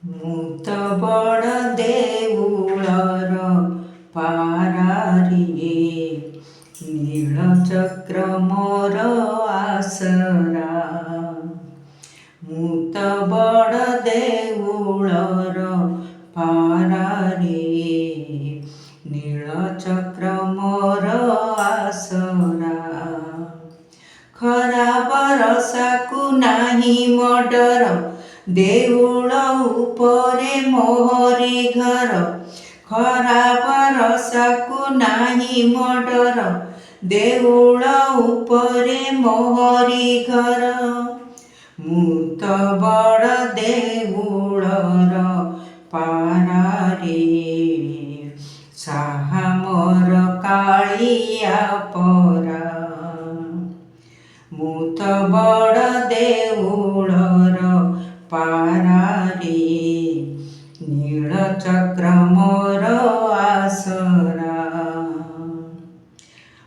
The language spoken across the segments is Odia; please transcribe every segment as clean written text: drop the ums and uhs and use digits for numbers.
ମୁଁ ତ ବଡ଼ ଦେଉଳର ପାରାରେ, ନୀଳଚକ୍ର ମୋର ଆସରା। ମୁଁ ତ ବଡ଼ ଦେଉଳର ପାରାରେ, ନୀଳଚକ୍ର ମୋର ଆସରା। ଖରା ବରଷାକୁ ନାହିଁ ମୋ ଡର, ଦେଉଳ ଉପରେ ମୋହରି ଘର। ଖରା ବରଷାକୁ ନାହିଁ ମୋ ଡର, ଦେଉଳ ଉପରେ ମୋହରି ଘର। ମୁଁ ତ ବଡ଼ ଦେଉଳର ପାରାରେ, ସାହା ମୋର କାଳିଆ ପରା। ମୁଁ ତ ବଡ଼ ଦେଉଳର ପାରାରେ, ନୀଳଚକ୍ର ମୋର ଆସରା।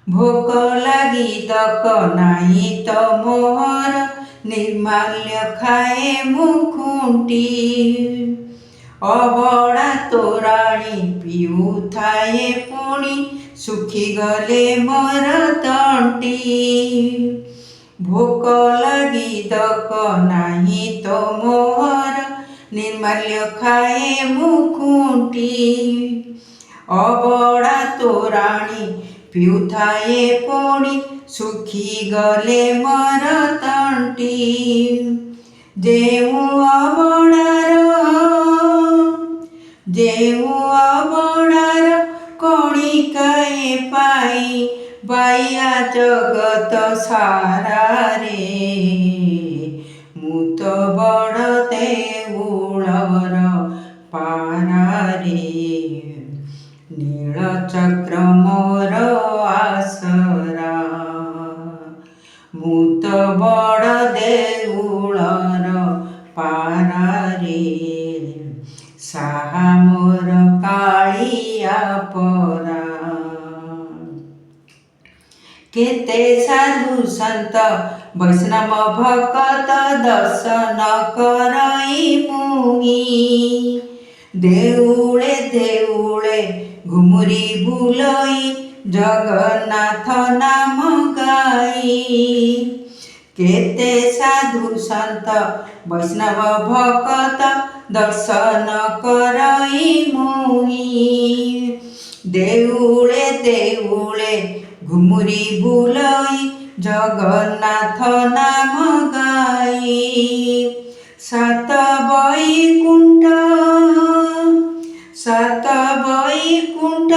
ଭୋକ ଲାଗି ତକ ନାହିଁ ତ ମୋହର, ନିର୍ମାଲ୍ୟ ଖାଏ ମୁଁ ଖୁଣ୍ଟି। ଅବଡ଼ା ତୋରାଣି ପିଉଥାଏ ପୁଣି, ଶୁଖିଗଲେ ମୋର ତଣ୍ଟି। ଭୋକ ଲାଗି ତକ ନାହିଁ ତ ମୋହର, ନିର୍ମାଲ୍ୟ ଖାଏ ମୁଁ ଖୁଣ୍ଟି। ଅବଡ଼ା ତୋରାଣି ପିଉଥାଏ ପୁଣି, ଶୁଖିଗଲେ ମୋର ତଣ୍ଟି। ଯେଉଁ ଅବଡ଼ାର କଣିକାଏ ପାଇ, ବାଇଆ ଜଗତ ସାରାରେ। ମୁଁ ତ ବଡ଼ ଦେଉଳର ପାରାରେ, ନୀଳଚକ୍ର ମୋର ଆସରା। ମୁଁ ତ ବଡ଼ ଦେଉଳର ପାରାରେ, ସାହା ମୋର କାଳିଆ ପରା। କେତେ ସାଧୁ ସନ୍ଥ ବୈଷ୍ଣବ ଭକତ, ଦର୍ଶନ କରଇ ମୁହିଁ। ଦେଉଳେ ଦେଉଳେ ଘୁମୁରି ବୁଲଇ, ଜଗନ୍ନାଥ ନାମ ଗାଇ। କେତେ ସାଧୁ ସନ୍ଥ ବୈଷ୍ଣବ ଭକତ, ଦର୍ଶନ କରଇ ମୁହିଁ। ଦେଉଳେ ଦେଉଳେ ଘୁମୁରି ବୁଲଇ, ଜଗନ୍ନାଥ ନାମ ଗାଇ। ସାତ ବୈକୁଣ୍ଠ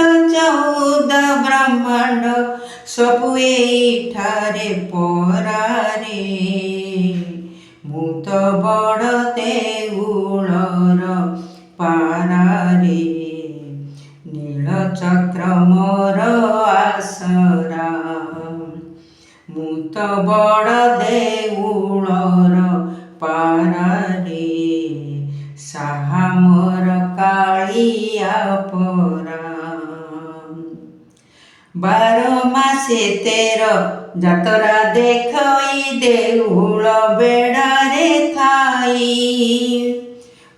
14 ବ୍ରହ୍ମାଣ୍ଡ, ସବୁ ଏଇଠାରେ ପରାରେ। ମୁଁ ତ ବଡ଼ ଦେଉଳର ପାରାରେ, ନୀଳଚକ୍ର ମୋର ଆସରା। ମୁଁ ତ ବଡ଼ ଦେଉଳର ପାରାରେ, ସାହା ମୋର କାଳିଆ ପରା। 12 ମାସେ 13 ଯାତରା ଦେଖଇ, ଦେଉଳ ବେଢ଼ାରେ ଥାଇ।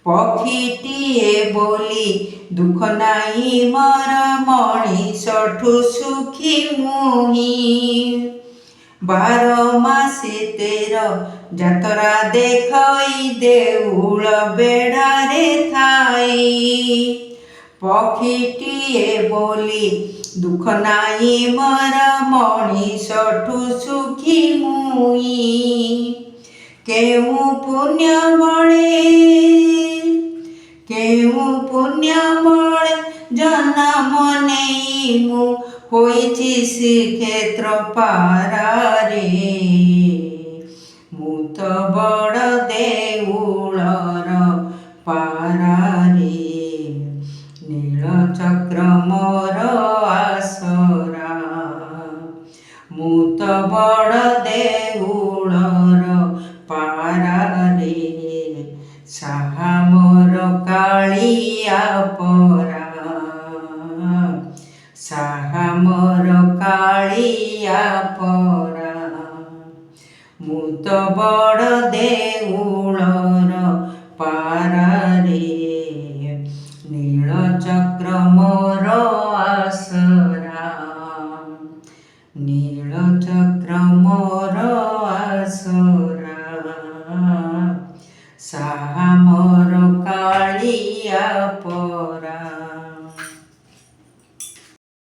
ପକ୍ଷୀଟିଏ ବୋଲି ଦୁଃଖ ନାହିଁ ମୋର, ମଣିଷଠୁ ସୁଖୀ ମୁହିଁ। 12 ମାସେ 13 ଯାତରା ଦେଖଇ, ଦେଉଳ ବେଢ଼ାରେ ଥାଇ। ପକ୍ଷୀଟିଏ ବୋଲି ଦୁଃଖ ନାହିଁ ମୋର, ମଣିଷଠୁ ସୁଖୀ ମୁହିଁ। କେଉଁ ପୁଣ୍ୟ ବଳେ ଜନମ ନେଇ, ମୁଁ ହୋଇଛି ଶ୍ରୀକ୍ଷେତ୍ର ପାରାରେ। ମୁଁ ତ ବଡ଼ ଦେଉଳର ପାରାରେ, ନୀଳଚକ୍ର ମୋର ଆସରା। ମୁଁ ତ ବଡ଼ ଦେଉଳର ପାରାରେ, ସାହା ମୋର କାଳିଆ ପରା।